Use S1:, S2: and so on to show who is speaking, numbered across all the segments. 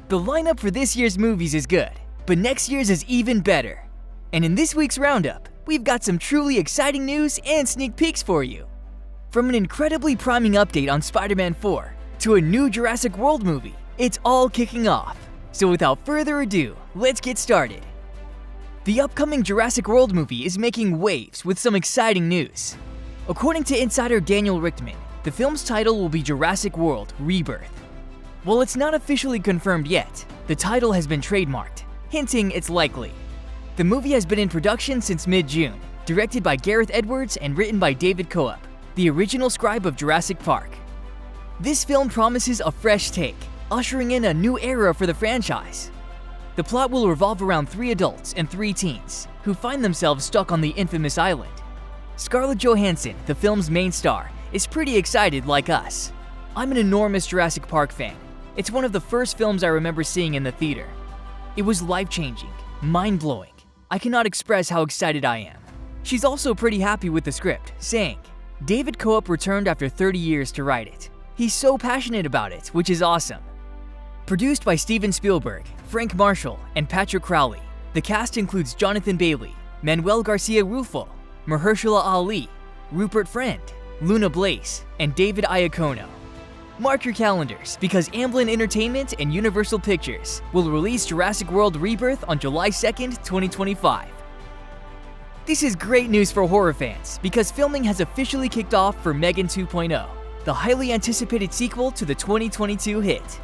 S1: The lineup for this year's movies is good, but next year's is even better. And in this week's roundup, we've got some truly exciting news and sneak peeks for you. From an incredibly priming update on Spider-Man 4 to a new Jurassic World movie, it's all kicking off. So without further ado, let's get started. The upcoming Jurassic World movie is making waves with some exciting news. According to insider Daniel Richtman, the film's title will be Jurassic World: Rebirth. While it's not officially confirmed yet, the title has been trademarked, hinting it's likely. The movie has been in production since mid-June, directed by Gareth Edwards and written by David Coop, the original scribe of Jurassic Park. This film promises a fresh take, ushering in a new era for the franchise. The plot will revolve around 3 adults and 3 teens, who find themselves stuck on the infamous island. Scarlett Johansson, the film's main star, is pretty excited like us. I'm an enormous Jurassic Park fan. It's one of the first films I remember seeing in the theater. It was life-changing, mind-blowing. I cannot express how excited I am. She's also pretty happy with the script, saying, David Coop returned after 30 years to write it. He's so passionate about it, which is awesome. Produced by Steven Spielberg, Frank Marshall, and Patrick Crowley, the cast includes Jonathan Bailey, Manuel Garcia Rulfo, Mahershala Ali, Rupert Friend, Luna Blaze, and David Iacono. Mark your calendars, because Amblin Entertainment and Universal Pictures will release Jurassic World Rebirth on July 2nd, 2025. This is great news for horror fans, because filming has officially kicked off for M3GAN 2.0, the highly anticipated sequel to the 2022 hit.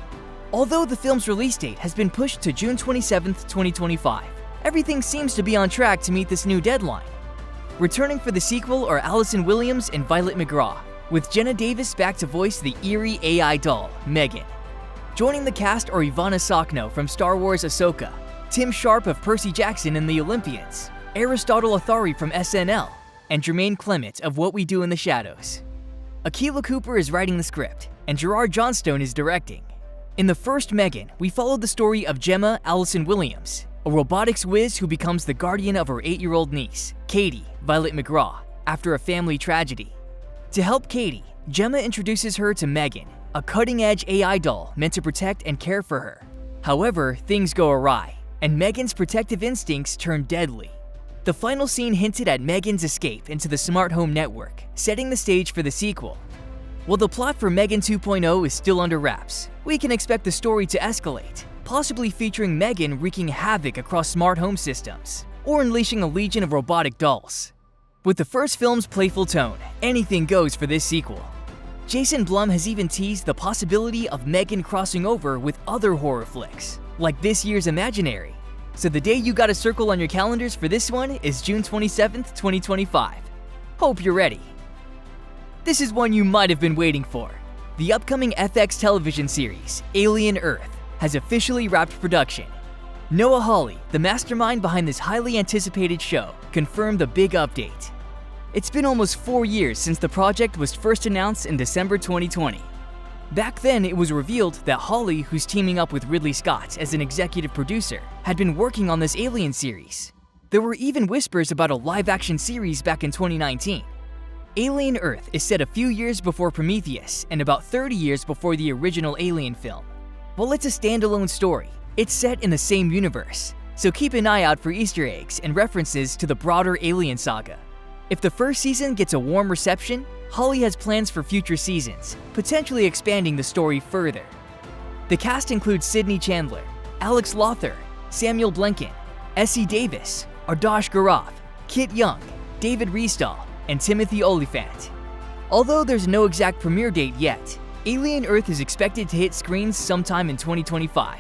S1: Although the film's release date has been pushed to June 27, 2025, everything seems to be on track to meet this new deadline. Returning for the sequel are Allison Williams and Violet McGraw, with Jenna Davis back to voice the eerie AI doll, M3GAN. Joining the cast are Ivana Sakno from Star Wars Ahsoka, Tim Sharp of Percy Jackson and the Olympians, Aristotle Athari from SNL, and Jermaine Clement of What We Do in the Shadows. Akilah Cooper is writing the script, and Gerard Johnstone is directing. In the first M3GAN, we followed the story of Gemma Allison Williams, a robotics whiz who becomes the guardian of her 8-year-old niece, Katie, Violet McGraw, after a family tragedy. To help Katie, Gemma introduces her to M3GAN, a cutting-edge AI doll meant to protect and care for her. However, things go awry, and M3GAN's protective instincts turn deadly. The final scene hinted at M3GAN's escape into the smart home network, setting the stage for the sequel. While the plot for M3GAN 2.0 is still under wraps, we can expect the story to escalate, possibly featuring M3GAN wreaking havoc across smart home systems, or unleashing a legion of robotic dolls. With the first film's playful tone, anything goes for this sequel. Jason Blum has even teased the possibility of M3GAN crossing over with other horror flicks, like this year's Imaginary. So the day you gotta circle on your calendars for this one is June 27th, 2025. Hope you're ready. This is one you might have been waiting for. The upcoming FX television series, Alien Earth, has officially wrapped production. Noah Hawley, the mastermind behind this highly anticipated show, confirmed the big update. It's been almost 4 years since the project was first announced in December 2020. Back then, it was revealed that Hawley, who's teaming up with Ridley Scott as an executive producer, had been working on this Alien series. There were even whispers about a live-action series back in 2019. Alien Earth is set a few years before Prometheus and about 30 years before the original Alien film. While it's a standalone story, it's set in the same universe, so keep an eye out for Easter eggs and references to the broader Alien saga. If the first season gets a warm reception, Hawley has plans for future seasons, potentially expanding the story further. The cast includes Sidney Chandler, Alex Lothar, Samuel Blenken, Essie Davis, Ardash Gaurav, Kit Young, David Riesdahl, and Timothy Olyphant. Although there's no exact premiere date yet, Alien Earth is expected to hit screens sometime in 2025.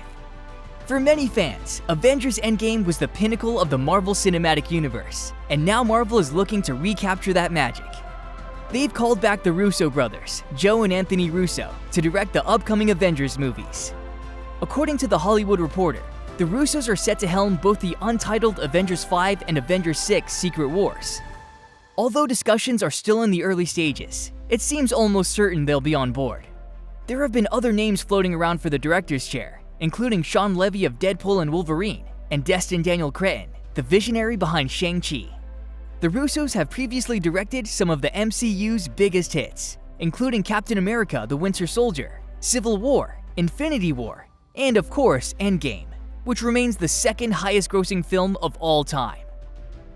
S1: For many fans, Avengers Endgame was the pinnacle of the Marvel Cinematic Universe, and now Marvel is looking to recapture that magic. They've called back the Russo brothers, Joe and Anthony Russo, to direct the upcoming Avengers movies. According to The Hollywood Reporter, the Russos are set to helm both the untitled Avengers 5 and Avengers 6 Secret Wars. Although discussions are still in the early stages, it seems almost certain they'll be on board. There have been other names floating around for the director's chair, including Sean Levy of Deadpool and Wolverine, and Destin Daniel Cretton, the visionary behind Shang-Chi. The Russos have previously directed some of the MCU's biggest hits, including Captain America: The Winter Soldier, Civil War, Infinity War, and of course Endgame, which remains the second highest grossing film of all time.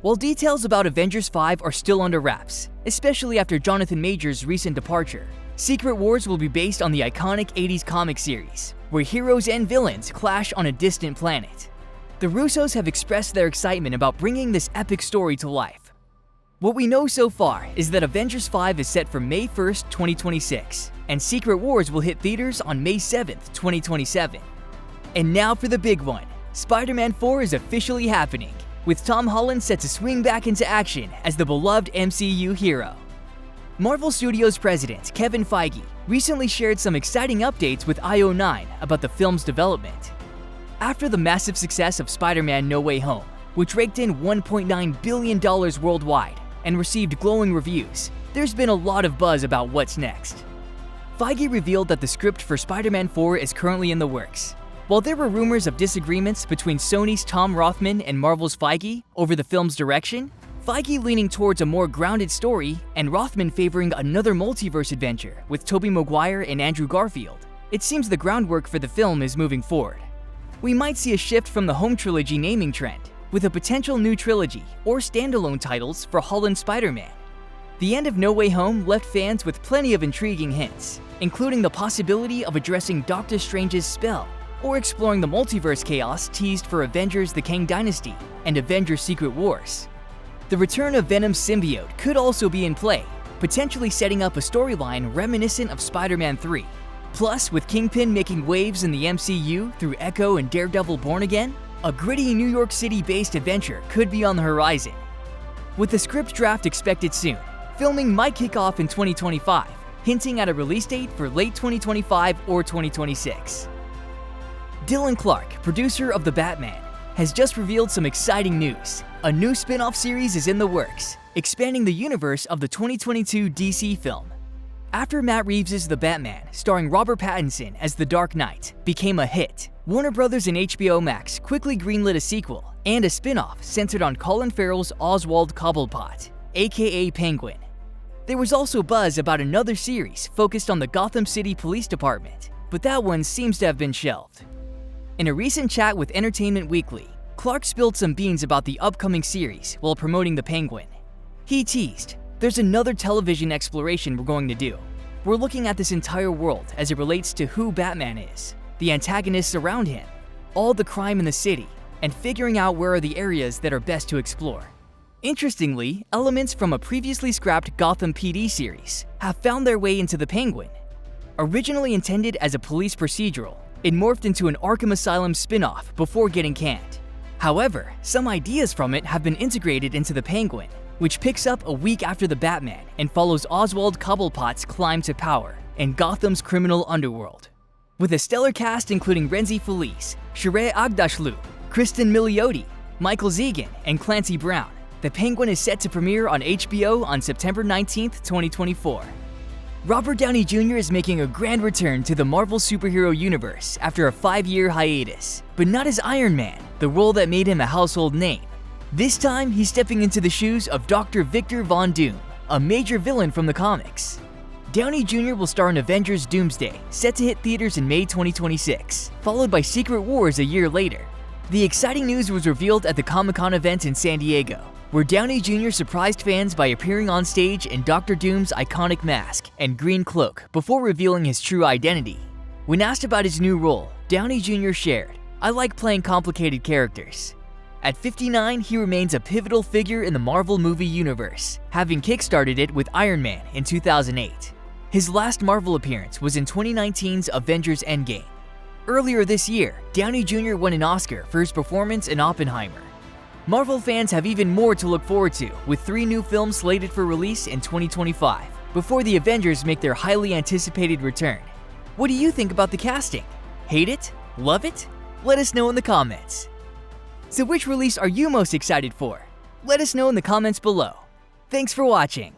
S1: While details about Avengers 5 are still under wraps, especially after Jonathan Majors' recent departure, Secret Wars will be based on the iconic 80s comic series, where heroes and villains clash on a distant planet. The Russos have expressed their excitement about bringing this epic story to life. What we know so far is that Avengers 5 is set for May 1st, 2026, and Secret Wars will hit theaters on May 7th, 2027. And now for the big one, Spider-Man 4 is officially happening, with Tom Holland set to swing back into action as the beloved MCU hero. Marvel Studios president Kevin Feige recently shared some exciting updates with IO9 about the film's development. After the massive success of Spider-Man No Way Home, which raked in $1.9 billion worldwide and received glowing reviews, there's been a lot of buzz about what's next. Feige revealed that the script for Spider-Man 4 is currently in the works. While there were rumors of disagreements between Sony's Tom Rothman and Marvel's Feige over the film's direction, Feige leaning towards a more grounded story and Rothman favoring another multiverse adventure with Tobey Maguire and Andrew Garfield, it seems the groundwork for the film is moving forward. We might see a shift from the home trilogy naming trend, with a potential new trilogy or standalone titles for Holland's Spider-Man. The end of No Way Home left fans with plenty of intriguing hints, including the possibility of addressing Doctor Strange's spell, or exploring the multiverse chaos teased for Avengers: The Kang Dynasty and Avengers: Secret Wars. The return of Venom's symbiote could also be in play, potentially setting up a storyline reminiscent of Spider-Man 3. Plus, with Kingpin making waves in the MCU through Echo and Daredevil Born Again, a gritty New York City-based adventure could be on the horizon. With the script draft expected soon, filming might kick off in 2025, hinting at a release date for late 2025 or 2026. Dylan Clark, producer of The Batman, has just revealed some exciting news. A new spin-off series is in the works, expanding the universe of the 2022 DC film. After Matt Reeves' The Batman, starring Robert Pattinson as the Dark Knight, became a hit, Warner Bros. And HBO Max quickly greenlit a sequel and a spin-off centered on Colin Farrell's Oswald Cobblepot, aka Penguin. There was also buzz about another series focused on the Gotham City Police Department, but that one seems to have been shelved. In a recent chat with Entertainment Weekly, Clark spilled some beans about the upcoming series while promoting the Penguin. He teased, "There's another television exploration we're going to do. We're looking at this entire world as it relates to who Batman is, the antagonists around him, all the crime in the city, and figuring out where are the areas that are best to explore." Interestingly, elements from a previously scrapped Gotham PD series have found their way into the Penguin. Originally intended as a police procedural, it morphed into an Arkham Asylum spin-off before getting canned. However, some ideas from it have been integrated into the Penguin, which picks up a week after the Batman and follows Oswald Cobblepot's climb to power in Gotham's criminal underworld. With a stellar cast including Renzi Felice, Sheree Agdashlu, Kristen Milioti, Michael Zegan, and Clancy Brown, the Penguin is set to premiere on HBO on September 19, 2024. Robert Downey Jr. is making a grand return to the Marvel superhero universe after a 5-year hiatus, but not as Iron Man, the role that made him a household name. This time, he's stepping into the shoes of Dr. Victor Von Doom, a major villain from the comics. Downey Jr. will star in Avengers: Doomsday, set to hit theaters in May 2026, followed by Secret Wars a year later. The exciting news was revealed at the Comic-Con event in San Diego, where Downey Jr. surprised fans by appearing on stage in Dr. Doom's iconic mask and green cloak before revealing his true identity. When asked about his new role, Downey Jr. shared, "I like playing complicated characters." At 59, he remains a pivotal figure in the Marvel movie universe, having kickstarted it with Iron Man in 2008. His last Marvel appearance was in 2019's Avengers: Endgame. Earlier this year, Downey Jr. won an Oscar for his performance in Oppenheimer. Marvel fans have even more to look forward to, with 3 new films slated for release in 2025, before the Avengers make their highly anticipated return. What do you think about the casting? Hate it? Love it? Let us know in the comments. So which release are you most excited for? Let us know in the comments below. Thanks for watching.